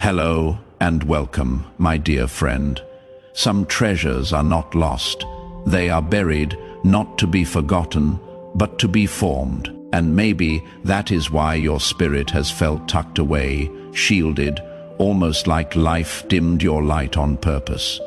Hello and welcome, my dear friend. Some treasures are not lost. They are buried, not to be forgotten, but to be formed. And maybe that is why your spirit has felt tucked away, shielded, almost like life dimmed your light on purpose.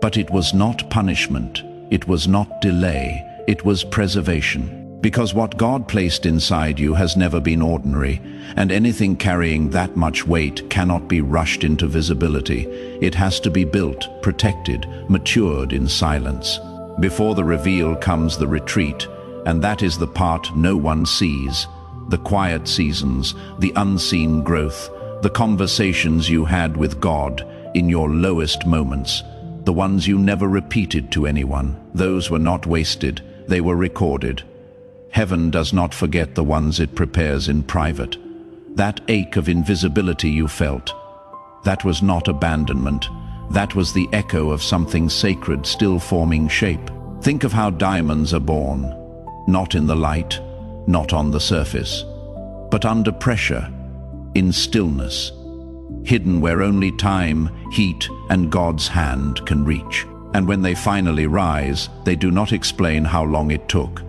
But it was not punishment. It was not delay. It was preservation. Because what God placed inside you has never been ordinary, and anything carrying that much weight cannot be rushed into visibility. It has to be built, protected, matured in silence. Before the reveal comes the retreat, and that is the part no one sees. The quiet seasons, the unseen growth, the conversations you had with God in your lowest moments, the ones you never repeated to anyone. Those were not wasted, they were recorded. Heaven does not forget the ones it prepares in private. That ache of invisibility you felt, that was not abandonment. That was the echo of something sacred still forming shape. Think of how diamonds are born, not in the light, not on the surface, but under pressure, in stillness, hidden where only time, heat, and God's hand can reach. And when they finally rise, they do not explain how long it took.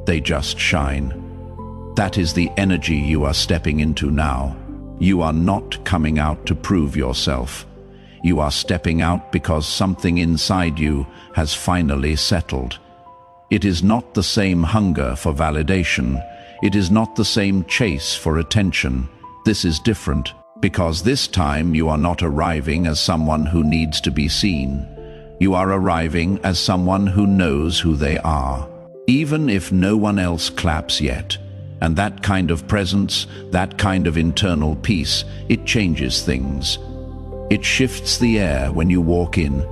They just shine. That is the energy you are stepping into now. You are not coming out to prove yourself. You are stepping out because something inside you has finally settled. It is not the same hunger for validation. It is not the same chase for attention. This is different, because this time you are not arriving as someone who needs to be seen. You are arriving as someone who knows who they are, even if no one else claps yet. And that kind of presence, that kind of internal peace, it changes things. It shifts the air when you walk in.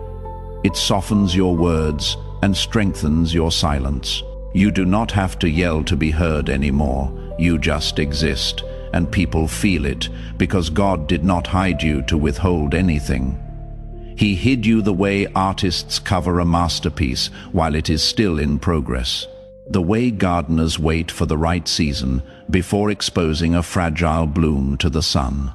It softens your words and strengthens your silence. You do not have to yell to be heard anymore. You just exist, and people feel it, because God did not hide you to withhold anything. He hid you the way artists cover a masterpiece while it is still in progress. The way gardeners wait for the right season before exposing a fragile bloom to the sun.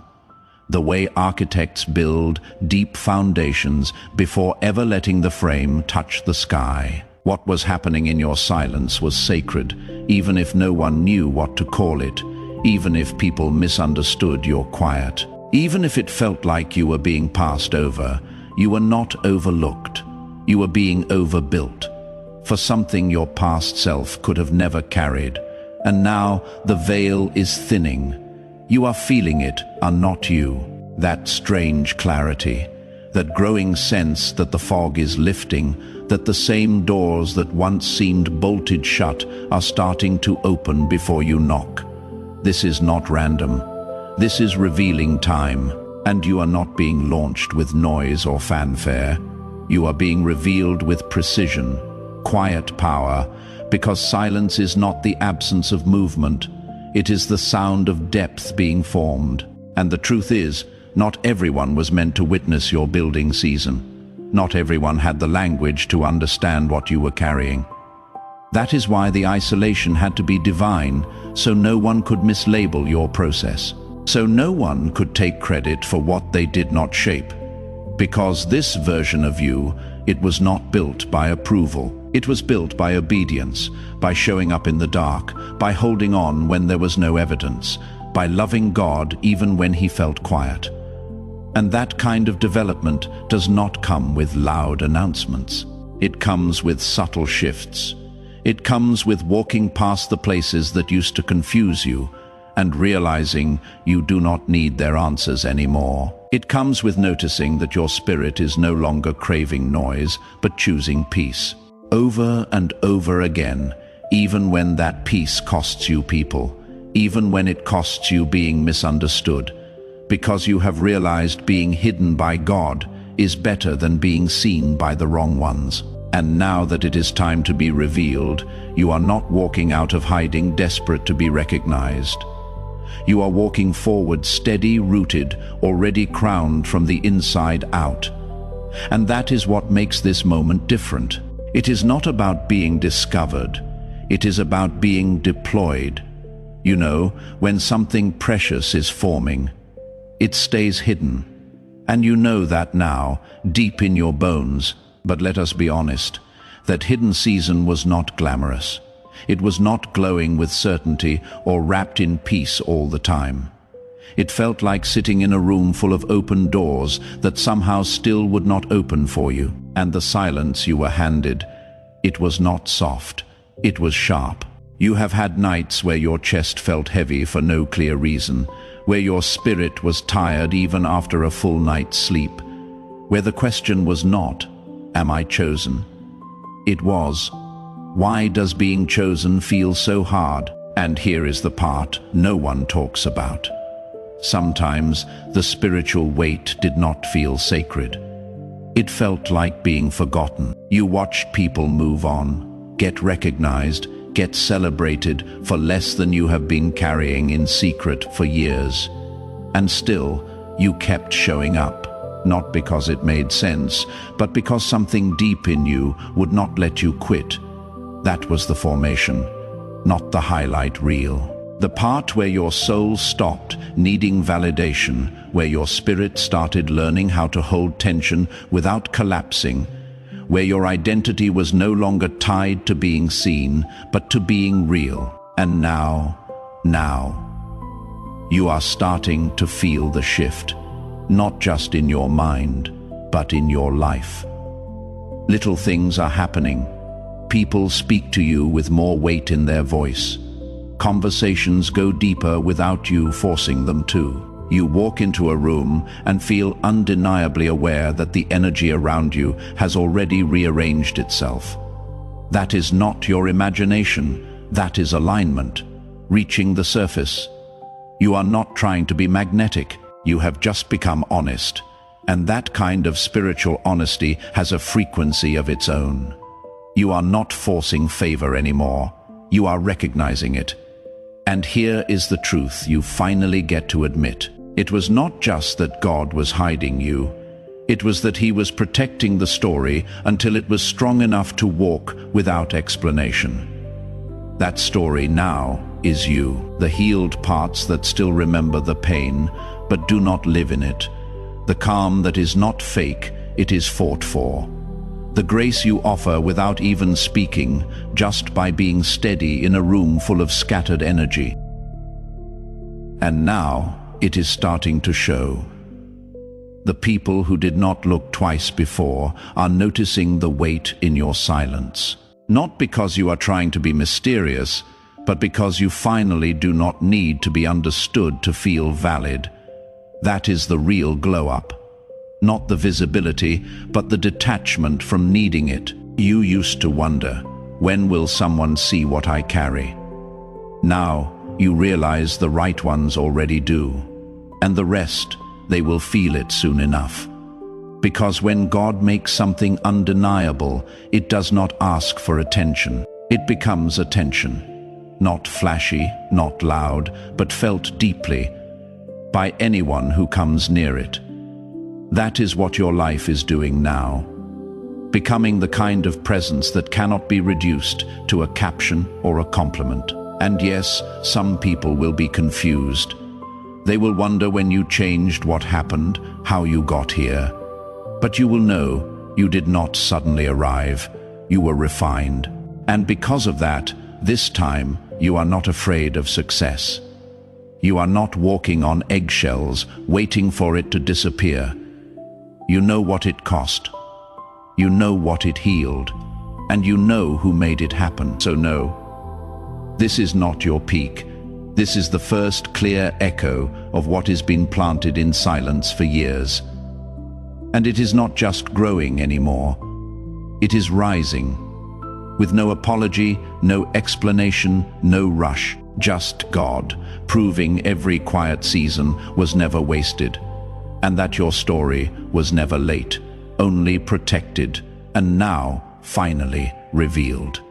The way architects build deep foundations before ever letting the frame touch the sky. What was happening in your silence was sacred, even if no one knew what to call it, even if people misunderstood your quiet. Even if it felt like you were being passed over, you were not overlooked. You were being overbuilt for something your past self could have never carried. And now the veil is thinning. You are feeling it, are not you. That strange clarity, that growing sense that the fog is lifting, that the same doors that once seemed bolted shut are starting to open before you knock. This is not random. This is revealing time. And you are not being launched with noise or fanfare. You are being revealed with precision, quiet power, because silence is not the absence of movement. It is the sound of depth being formed. And the truth is, not everyone was meant to witness your building season. Not everyone had the language to understand what you were carrying. That is why the isolation had to be divine, so no one could mislabel your process. So no one could take credit for what they did not shape. Because this version of you, it was not built by approval. It was built by obedience, by showing up in the dark, by holding on when there was no evidence, by loving God even when he felt quiet. And that kind of development does not come with loud announcements. It comes with subtle shifts. It comes with walking past the places that used to confuse you, and realizing you do not need their answers anymore. It comes with noticing that your spirit is no longer craving noise, but choosing peace. Over and over again, even when that peace costs you people, even when it costs you being misunderstood, because you have realized being hidden by God is better than being seen by the wrong ones. And now that it is time to be revealed, you are not walking out of hiding desperate to be recognized. You are walking forward steady, rooted, already crowned from the inside out. And that is what makes this moment different. It is not about being discovered. It is about being deployed. You know, when something precious is forming, It stays hidden. And you know that now, deep in your bones. But let us be honest, that hidden season was not glamorous. It was not glowing with certainty or wrapped in peace all the time. It felt like sitting in a room full of open doors that somehow still would not open for you. And the silence you were handed, it was not soft, it was sharp. You have had nights where your chest felt heavy for no clear reason, where your spirit was tired even after a full night's sleep, where the question was not, "Am I chosen?" It was, "Why does being chosen feel so hard?" And here is the part no one talks about. Sometimes the spiritual weight did not feel sacred. It felt like being forgotten. You watched people move on, get recognized, get celebrated for less than you have been carrying in secret for years. And still, you kept showing up, not because it made sense, but because something deep in you would not let you quit. That was the formation, not the highlight reel. The part where your soul stopped needing validation, where your spirit started learning how to hold tension without collapsing, where your identity was no longer tied to being seen, but to being real. And now, you are starting to feel the shift, not just in your mind, but in your life. Little things are happening. People speak to you with more weight in their voice. Conversations go deeper without you forcing them to. You walk into a room and feel undeniably aware that the energy around you has already rearranged itself. That is not your imagination, that is alignment, reaching the surface. You are not trying to be magnetic, you have just become honest. And that kind of spiritual honesty has a frequency of its own. You are not forcing favor anymore, you are recognizing it. And here is the truth you finally get to admit. It was not just that God was hiding you. It was that He was protecting the story until it was strong enough to walk without explanation. That story now is you, the healed parts that still remember the pain, but do not live in it. The calm that is not fake, it is fought for. The grace you offer without even speaking, just by being steady in a room full of scattered energy. And now, it is starting to show. The people who did not look twice before are noticing the weight in your silence. Not because you are trying to be mysterious, but because you finally do not need to be understood to feel valid. That is the real glow-up. Not the visibility, but the detachment from needing it. You used to wonder, when will someone see what I carry? Now, you realize the right ones already do. And the rest, they will feel it soon enough. Because when God makes something undeniable, it does not ask for attention. It becomes attention. Not flashy, not loud, but felt deeply by anyone who comes near it. That is what your life is doing now. Becoming the kind of presence that cannot be reduced to a caption or a compliment. And yes, some people will be confused. They will wonder when you changed, what happened, how you got here. But you will know you did not suddenly arrive. You were refined. And because of that, this time you are not afraid of success. You are not walking on eggshells, waiting for it to disappear. You know what it cost. You know what it healed. And you know who made it happen. So no, this is not your peak. This is the first clear echo of what has been planted in silence for years. And it is not just growing anymore. It is rising. With no apology, no explanation, no rush. Just God, proving every quiet season was never wasted. And that your story was never late, only protected, and now finally revealed.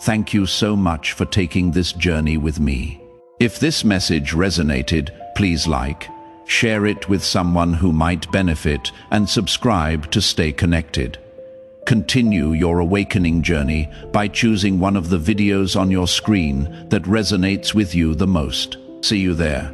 Thank you so much for taking this journey with me. If this message resonated, please like, share it with someone who might benefit, and subscribe to stay connected. Continue your awakening journey by choosing one of the videos on your screen that resonates with you the most. See you there.